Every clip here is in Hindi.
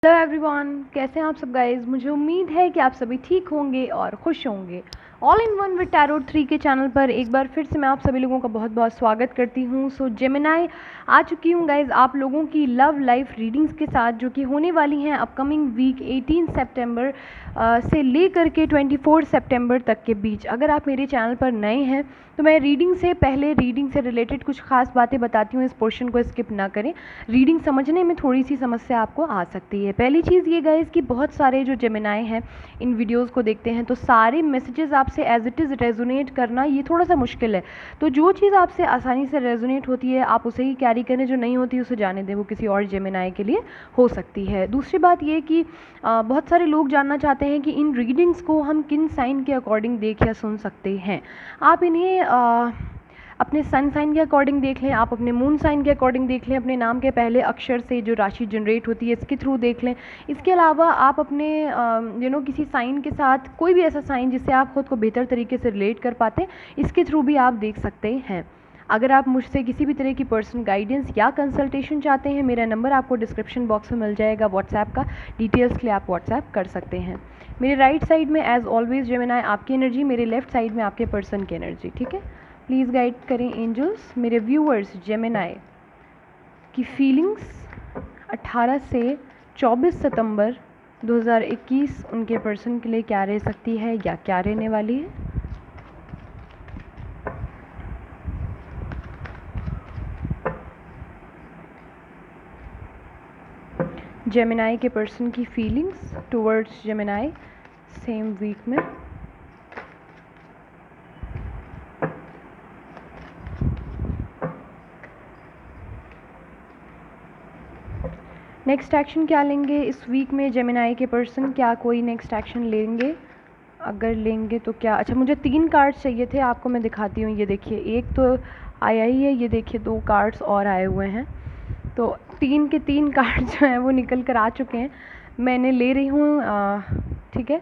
हेलो एवरीवन, कैसे हैं आप सब गाइस। मुझे उम्मीद है कि आप सभी ठीक होंगे और खुश होंगे। All in one with tarot 3 के चैनल पर एक बार फिर से मैं आप सभी लोगों का बहुत बहुत स्वागत करती हूं। सो जेमिनाई आ चुकी हूं गाइस आप लोगों की लव लाइफ रीडिंग्स के साथ, जो कि होने वाली हैं अपकमिंग वीक 18 सितंबर से लेकर के 24 सितंबर तक के बीच। अगर आप मेरे चैनल पर नए हैं तो मैं रीडिंग से पहले रीडिंग से रिलेटेड कुछ खास बातें बताती हूँ, इस पोर्शन को स्किप ना करें। रीडिंग समझने में थोड़ी सी समस्या आपको आ सकती है। पहली चीज़ ये गाइस कि बहुत सारे जो जेमिनाई हैं इन वीडियोस को देखते हैं तो सारे मैसेजेस आपसे एज इट इज़ रेजोनेट करना ये थोड़ा सा मुश्किल है। तो जो चीज़ आपसे आसानी से रेजोनेट होती है आप उसे ही कैरी करें, जो नहीं होती उसे जाने दें, वो किसी और जेमिनाई के लिए हो सकती है। दूसरी बात ये कि बहुत सारे लोग जानना चाहते हैं कि इन रीडिंग्स को हम किन साइन के अकॉर्डिंग देख या सुन सकते हैं। आप इन्हें अपने सन साइन के अकॉर्डिंग देख लें, आप अपने मून साइन के अकॉर्डिंग देख लें, अपने नाम के पहले अक्षर से जो राशि जनरेट होती है इसके थ्रू देख लें। इसके अलावा आप अपने किसी साइन के साथ कोई भी ऐसा साइन जिससे आप खुद को बेहतर तरीके से रिलेट कर पाते हैं, इसके थ्रू भी आप देख सकते हैं। अगर आप मुझसे किसी भी तरह की पर्सनल गाइडेंस या कंसल्टेशन चाहते हैं, मेरा नंबर आपको डिस्क्रिप्शन बॉक्स में मिल जाएगा व्हाट्सएप का। डिटेल्स के लिए आप व्हाट्सएप कर सकते हैं। मेरे राइट साइड में एज ऑलवेज जेमिनाई आपकी एनर्जी, मेरे लेफ्ट साइड में आपके पर्सन की एनर्जी। ठीक है, प्लीज़ गाइड करें एंजल्स मेरे व्यूअर्स जेमिनाई की फीलिंग्स 18 से 24 सितंबर 2021 उनके पर्सन के लिए क्या रह सकती है या क्या रहने वाली है। जेमिनाई के पर्सन की feelings towards Gemini same week में। नेक्स्ट एक्शन क्या लेंगे इस वीक में जेमिनाई के पर्सन, क्या कोई नेक्स्ट एक्शन लेंगे, अगर लेंगे तो क्या। अच्छा, मुझे 3 कार्ड्स चाहिए थे, आपको मैं दिखाती हूँ। ये देखिए, एक तो आया ही है, ये देखिए 2 कार्ड्स और आए हुए हैं। तो 3 के 3 कार्ड जो हैं वो निकल कर आ चुके हैं। मैंने ले रही हूँ, ठीक है,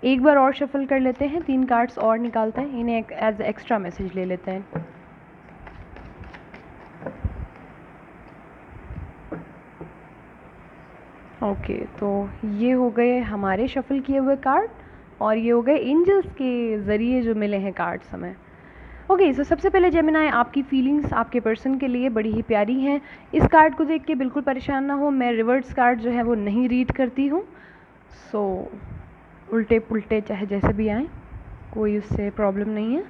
एक बार और शफल कर लेते हैं, 3 कार्ड्स और निकालते हैं, इन्हें एज एक्स्ट्रा मैसेज ले लेते हैं। ओके, तो ये हो गए हमारे शफल किए हुए कार्ड और ये हो गए एंजल्स के ज़रिए जो मिले हैं कार्ड्स हमें। ओके, सो सबसे पहले जेमिनाई आपकी फीलिंग्स आपके पर्सन के लिए बड़ी ही प्यारी हैं। इस कार्ड को देख के बिल्कुल परेशान ना हो, मैं रिवर्स कार्ड जो है वो नहीं रीड करती हूँ। सो उल्टे पुल्टे चाहे जैसे भी आएँ, कोई उससे प्रॉब्लम नहीं है।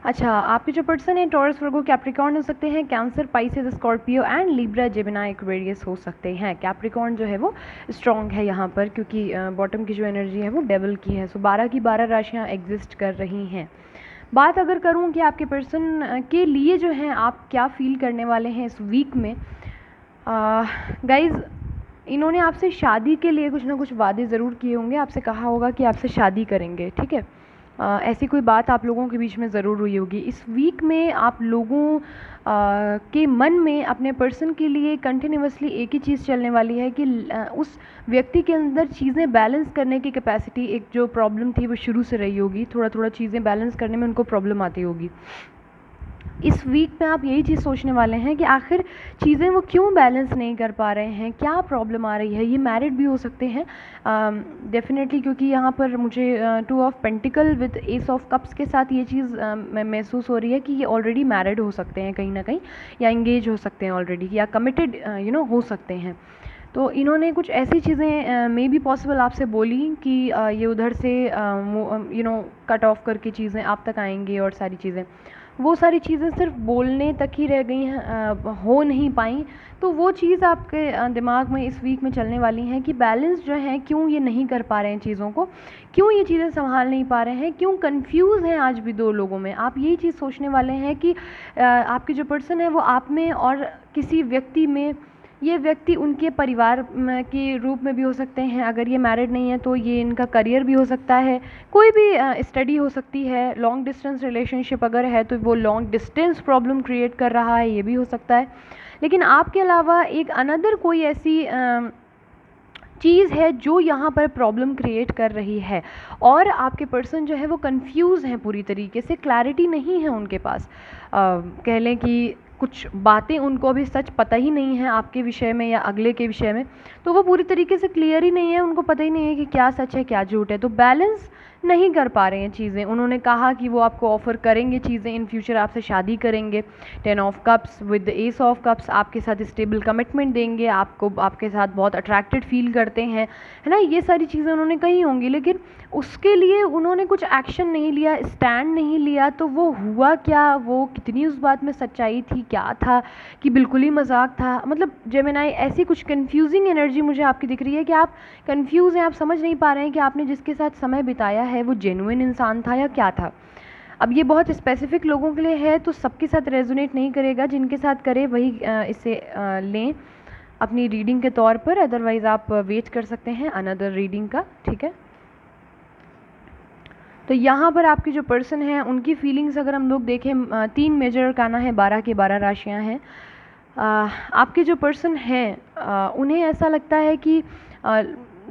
अच्छा, आपके जो पर्सन है टॉरस, वर्गो, कैप्रिकॉर्न हो सकते हैं, cancer, Pisces, Scorpio and Libra, Gemini, Aquarius हो सकते हैं। कैप्रिकॉर्न जो है वो स्ट्रॉन्ग है यहाँ पर, क्योंकि बॉटम की जो एनर्जी है वो डेविल की है। सो 12 की 12 राशियाँ एग्जिस्ट कर रही हैं। बात अगर करूँ कि आपके पर्सन के लिए जो है आप क्या फील करने वाले हैं इस वीक में, गाइज़ इन्होंने आपसे शादी के लिए कुछ ना कुछ वादे ज़रूर किए होंगे, आपसे कहा होगा कि आपसे शादी करेंगे। ठीक है, ऐसी कोई बात आप लोगों के बीच में ज़रूर हुई होगी। इस वीक में आप लोगों के मन में अपने पर्सन के लिए कंटिन्यूसली एक ही चीज़ चलने वाली है कि उस व्यक्ति के अंदर चीज़ें बैलेंस करने की कैपेसिटी, एक जो प्रॉब्लम थी वो शुरू से रही होगी, थोड़ा थोड़ा चीज़ें बैलेंस करने में उनको प्रॉब्लम आती होगी। इस वीक में आप यही चीज़ सोचने वाले हैं कि आखिर चीज़ें वो क्यों बैलेंस नहीं कर पा रहे हैं, क्या प्रॉब्लम आ रही है। ये मैरिड भी हो सकते हैं डेफिनेटली, क्योंकि यहाँ पर मुझे 2 of pentacle with S of cups के साथ ये चीज़ महसूस हो रही है कि ये ऑलरेडी मैरिड हो सकते हैं कहीं ना कहीं, या इंगेज हो सकते हैं ऑलरेडी, या कमिटेड हो सकते हैं। तो इन्होंने कुछ ऐसी चीज़ें मे बी पॉसिबल आपसे बोली कि ये उधर से कट ऑफ करके चीज़ें आप तक आएंगी, और सारी चीज़ें, वो सारी चीज़ें सिर्फ बोलने तक ही रह गई हैं, हो नहीं पाई। तो वो चीज़ आपके दिमाग में इस वीक में चलने वाली हैं कि बैलेंस जो है, क्यों ये नहीं कर पा रहे हैं चीज़ों को, क्यों ये चीज़ें संभाल नहीं पा रहे हैं, क्यों कंफ्यूज हैं आज भी 2 लोगों में। आप यही चीज़ सोचने वाले हैं कि आपके जो पर्सन है वो आप में और किसी व्यक्ति में, ये व्यक्ति उनके परिवार के रूप में भी हो सकते हैं, अगर ये मैरिड नहीं है तो ये इनका करियर भी हो सकता है, कोई भी स्टडी हो सकती है, लॉन्ग डिस्टेंस रिलेशनशिप अगर है तो वो लॉन्ग डिस्टेंस प्रॉब्लम क्रिएट कर रहा है, ये भी हो सकता है। लेकिन आपके अलावा एक अनदर कोई ऐसी चीज़ है जो यहाँ पर प्रॉब्लम क्रिएट कर रही है, और आपके पर्सन जो है वो कंफ्यूज हैं पूरी तरीके से, क्लैरिटी नहीं है उनके पास। कह लें कि कुछ बातें उनको अभी सच पता ही नहीं है आपके विषय में या अगले के विषय में, तो वो पूरी तरीके से क्लियर ही नहीं है, उनको पता ही नहीं है कि क्या सच है क्या झूठ है, तो बैलेंस नहीं कर पा रहे हैं चीज़ें। उन्होंने कहा कि वो आपको ऑफ़र करेंगे चीज़ें इन फ्यूचर, आपसे शादी करेंगे, 10 of cups with S of cups, आपके साथ स्टेबल कमिटमेंट देंगे, आपको आपके साथ बहुत अट्रैक्टेड फील करते हैं, है ना, ये सारी चीज़ें उन्होंने कही होंगी, लेकिन उसके लिए उन्होंने कुछ एक्शन नहीं लिया, स्टैंड नहीं लिया। तो वो हुआ क्या, वो कितनी उस बात में सच्चाई थी, क्या था कि बिल्कुल ही मजाक था, मतलब जेमिनाई ऐसी कुछ कंफ्यूजिंग एनर्जी मुझे आपकी दिख रही है कि आप कंफ्यूज हैं, आप समझ नहीं पा रहे हैं कि आपने जिसके साथ समय बिताया है वो जेन्युइन इंसान था या क्या था। अब ये बहुत स्पेसिफिक लोगों के लिए है तो सबके साथ रेजोनेट नहीं करेगा, जिनके साथ करे वही इसे लें अपनी रीडिंग के तौर पर, अदरवाइज़ आप वेट कर सकते हैं अनदर रीडिंग का, ठीक है। तो यहाँ पर आपके जो पर्सन हैं उनकी फीलिंग्स अगर हम लोग देखें, 3 मेजर अरकाना है, 12 की 12 राशियाँ हैं। आपके जो पर्सन हैं उन्हें ऐसा लगता है कि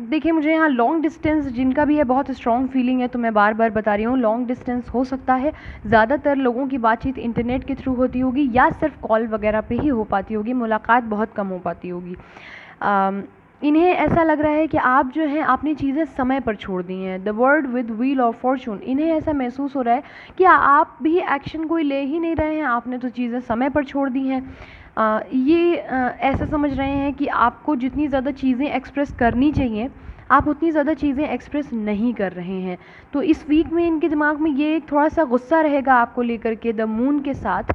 देखिए मुझे यहाँ लॉन्ग डिस्टेंस जिनका भी है बहुत स्ट्रॉन्ग फीलिंग है, तो मैं बार बार बता रही हूँ लॉन्ग डिस्टेंस हो सकता है। ज़्यादातर लोगों की बातचीत इंटरनेट के थ्रू होती होगी या सिर्फ कॉल वगैरह पे ही हो पाती होगी, मुलाकात बहुत कम हो पाती होगी। इन्हें ऐसा लग रहा है कि आप जो हैं आपने चीज़ें समय पर छोड़ दी हैं, the word with wheel of Fortune. इन्हें ऐसा महसूस हो रहा है कि आप भी एक्शन कोई ले ही नहीं रहे हैं, आपने तो चीज़ें समय पर छोड़ दी हैं। ऐसा समझ रहे हैं कि आपको जितनी ज़्यादा चीज़ें एक्सप्रेस करनी चाहिए आप उतनी ज़्यादा चीज़ें एक्सप्रेस नहीं कर रहे हैं। तो इस वीक में इनके दिमाग में ये एक थोड़ा सा गुस्सा रहेगा आपको लेकर के, द मून के साथ।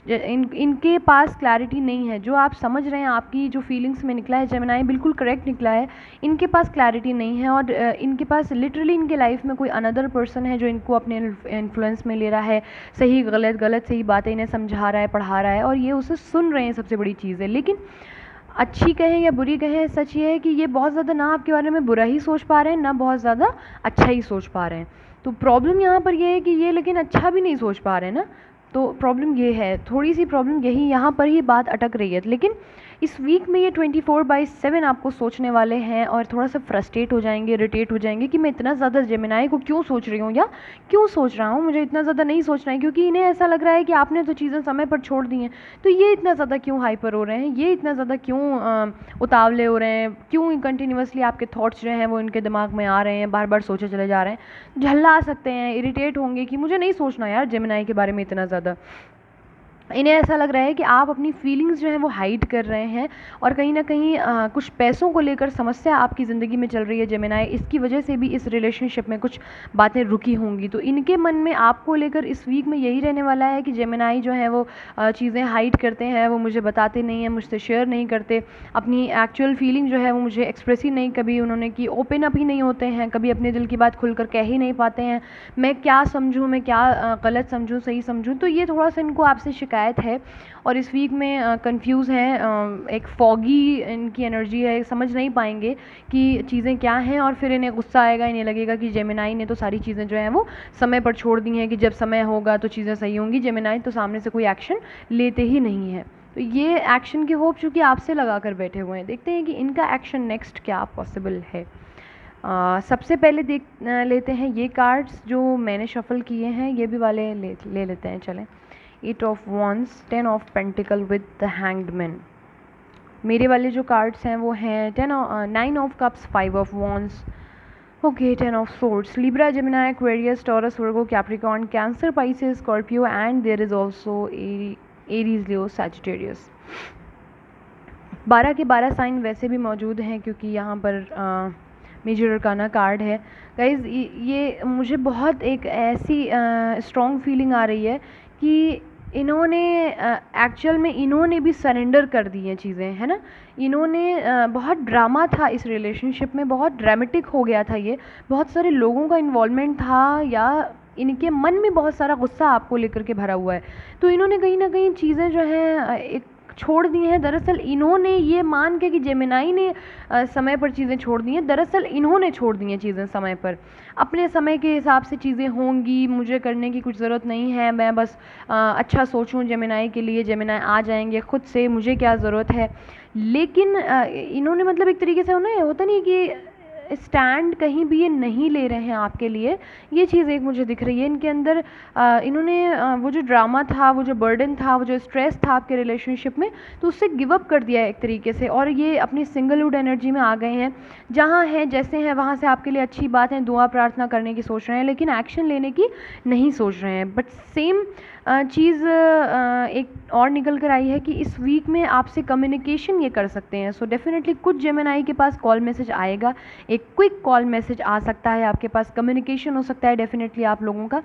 इनके पास क्लैरिटी नहीं है, जो आप समझ रहे हैं आपकी जो फीलिंग्स में निकला है जेमिनाई बिल्कुल करेक्ट निकला है। इनके पास क्लैरिटी नहीं है और इनके पास लिटरली इनके लाइफ में कोई अनदर पर्सन है जो इनको अपने इन्फ्लुएंस में ले रहा है, सही गलत गलत सही बातें इन्हें समझा रहा है, पढ़ा रहा है और ये उसे सुन रहे हैं, सबसे बड़ी चीज़ है। लेकिन अच्छी कहें या बुरी कहें, सच ये है कि ये बहुत ज़्यादा ना आपके बारे में बुरा ही सोच पा रहे हैं, ना बहुत ज़्यादा अच्छा ही सोच पा रहे हैं। तो प्रॉब्लम यहाँ पर ये है कि ये लेकिन अच्छा भी नहीं सोच पा रहे हैं ना, तो प्रॉब्लम ये है, थोड़ी सी प्रॉब्लम यही यहाँ पर ही बात अटक रही है। लेकिन इस वीक में ये 24/7 आपको सोचने वाले हैं और थोड़ा सा फ्रस्ट्रेट हो जाएंगे, इरिटेट हो जाएंगे कि मैं इतना ज़्यादा जेमिनाई को क्यों सोच रही हूँ या क्यों सोच रहा हूँ, मुझे इतना ज़्यादा नहीं सोचना है, क्योंकि इन्हें ऐसा लग रहा है कि आपने तो चीज़ें समय पर छोड़ दी हैं, तो ये इतना ज़्यादा क्यों हाइपर हो रहे हैं, ये इतना ज़्यादा क्यों उतावले हो रहे हैं, क्यों कंटिन्यूसली आपके थॉट्स जो हैं वो इनके दिमाग में आ रहे हैं, बार बार सोचे चले जा रहे हैं, झल्ला सकते हैं, इरिटेट होंगे कि मुझे नहीं सोचना यार जेमिनाई के बारे में इतना ज़्यादा। इन्हें ऐसा लग रहा है कि आप अपनी फीलिंग्स जो हैं वो हाइड कर रहे हैं और कहीं ना कहीं कुछ पैसों को लेकर समस्या आपकी ज़िंदगी में चल रही है जेमिनाई, इसकी वजह से भी इस रिलेशनशिप में कुछ बातें रुकी होंगी। तो इनके मन में आपको लेकर इस वीक में यही रहने वाला है कि जेमिनाई जो है वो चीज़ें हाइड करते हैं, वो मुझे बताते नहीं हैं, मुझसे शेयर नहीं करते, अपनी एक्चुअल फीलिंग जो है वो मुझे एक्सप्रेस ही नहीं कभी उन्होंने की, ओपन अप ही नहीं होते हैं, कभी अपने दिल की बात खुलकर कह ही नहीं पाते हैं, मैं क्या समझूँ, मैं क्या गलत समझूँ, सही समझूँ। तो ये थोड़ा सा इनको आपसे शिकायत है और इस वीक में कंफ्यूज हैं, एक फॉगी इनकी एनर्जी है, समझ नहीं पाएंगे कि चीज़ें क्या हैं और फिर इन्हें गुस्सा आएगा, इन्हें लगेगा कि जेमिनाई ने तो सारी चीज़ें जो हैं वो समय पर छोड़ दी हैं, कि जब समय होगा तो चीज़ें सही होंगी, जेमिनाई तो सामने से कोई एक्शन लेते ही नहीं है। तो ये एक्शन की होप चूँकि आपसे लगा कर बैठे हुए हैं, देखते हैं कि इनका एक्शन नेक्स्ट क्या पॉसिबल है। सबसे पहले देख लेते हैं ये कार्ड्स जो मैंने शफल किए हैं, ये भी वाले ले लेते हैं, चलें। 8 of wands, 10 of pentacle with the hanged man. मेरे वाले जो कार्ड्स हैं वो हैं 9 of cups, 5 of wands, okay, 10 of swords, Libra, Gemini, Aquarius, Taurus, Virgo, Capricorn, Cancer, Pisces, Scorpio and there is also Aries, Leo, Sagittarius. 12 के 12 साइन वैसे भी मौजूद हैं क्योंकि यहाँ पर मेजर अरकाना कार्ड है। गाइज ये मुझे बहुत एक ऐसी स्ट्रॉन्ग फीलिंग आ रही है कि इन्होंने एक्चुअल में इन्होंने भी सरेंडर कर दी हैं चीज़ें, है ना। इन्होंने बहुत ड्रामा था इस रिलेशनशिप में, बहुत ड्रामेटिक हो गया था, ये बहुत सारे लोगों का इन्वॉल्वमेंट था या इनके मन में बहुत सारा गुस्सा आपको लेकर के भरा हुआ है। तो इन्होंने कहीं ना कहीं चीज़ें जो हैं एक छोड़ दी हैं। दरअसल इन्होंने ये मान के कि जेमिनाई ने समय पर चीज़ें छोड़ दी हैं, दरअसल इन्होंने छोड़ दी हैं चीज़ें समय पर, अपने समय के हिसाब से चीज़ें होंगी, मुझे करने की कुछ ज़रूरत नहीं है, मैं बस अच्छा सोचूं जेमिनाई के लिए, जेमिनाई आ जाएंगे खुद से, मुझे क्या ज़रूरत है। लेकिन इन्होंने मतलब एक तरीके से उन्हें होता नहीं कि स्टैंड कहीं भी ये नहीं ले रहे हैं आपके लिए, ये चीज़ एक मुझे दिख रही है इनके अंदर। इन्होंने वो जो ड्रामा था, वो जो बर्डन था, वो जो स्ट्रेस था आपके रिलेशनशिप में, तो उससे गिव अप कर दिया है एक तरीके से, और ये अपनी सिंगलहुड एनर्जी में आ गए हैं। जहाँ हैं जैसे हैं वहाँ से आपके लिए अच्छी बात है, दुआ प्रार्थना करने की सोच रहे हैं, लेकिन एक्शन लेने की नहीं सोच रहे हैं। बट सेम चीज़ एक और निकल कर आई है कि इस वीक में आपसे कम्युनिकेशन ये कर सकते हैं। सो डेफिनेटली कुछ जेमिनाई के पास कॉल मैसेज आएगा, एक क्विक कॉल मैसेज आ सकता है, आपके पास कम्युनिकेशन हो सकता है डेफिनेटली आप लोगों का,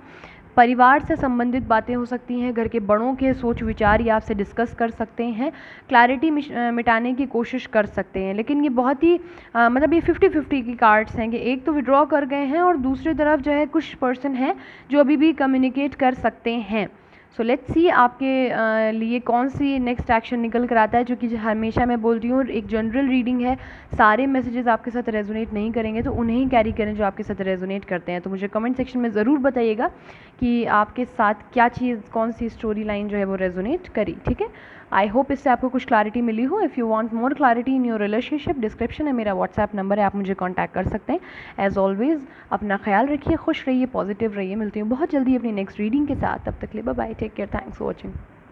परिवार से संबंधित बातें हो सकती हैं, घर के बड़ों के सोच विचार ये आपसे डिस्कस कर सकते हैं, क्लैरिटी मिटाने की कोशिश कर सकते हैं। लेकिन ये बहुत ही मतलब ये 50-50 की कार्ड्स हैं कि एक तो विड्रॉ कर गए हैं और दूसरी तरफ जो है कुछ पर्सन है जो अभी भी कम्युनिकेट कर सकते हैं। सो लेट्स सी आपके लिए कौन सी नेक्स्ट एक्शन निकल कर आता है, जो कि हमेशा मैं बोलती हूँ एक जनरल रीडिंग है, सारे मैसेजेस आपके साथ रेजोनेट नहीं करेंगे, तो उन्हें ही कैरी करें जो आपके साथ रेजोनेट करते हैं। तो मुझे कमेंट सेक्शन में ज़रूर बताइएगा कि आपके साथ क्या चीज़, कौन सी स्टोरी लाइन जो है वो रेजोनेट करी, ठीक है। आई होप इससे आपको कुछ क्लैरिटी मिली हो। If you want more clarity in your relationship, description में मेरा व्हाट्सएप नंबर है, आप मुझे कांटेक्ट कर सकते हैं। एज ऑलवेज अपना ख्याल रखिए, खुश रहिए, पॉजिटिव रहिए। मिलती हूँ बहुत जल्दी अपनी नेक्स्ट रीडिंग के साथ, तब तक के लिए bye bye, take care, thanks for watching.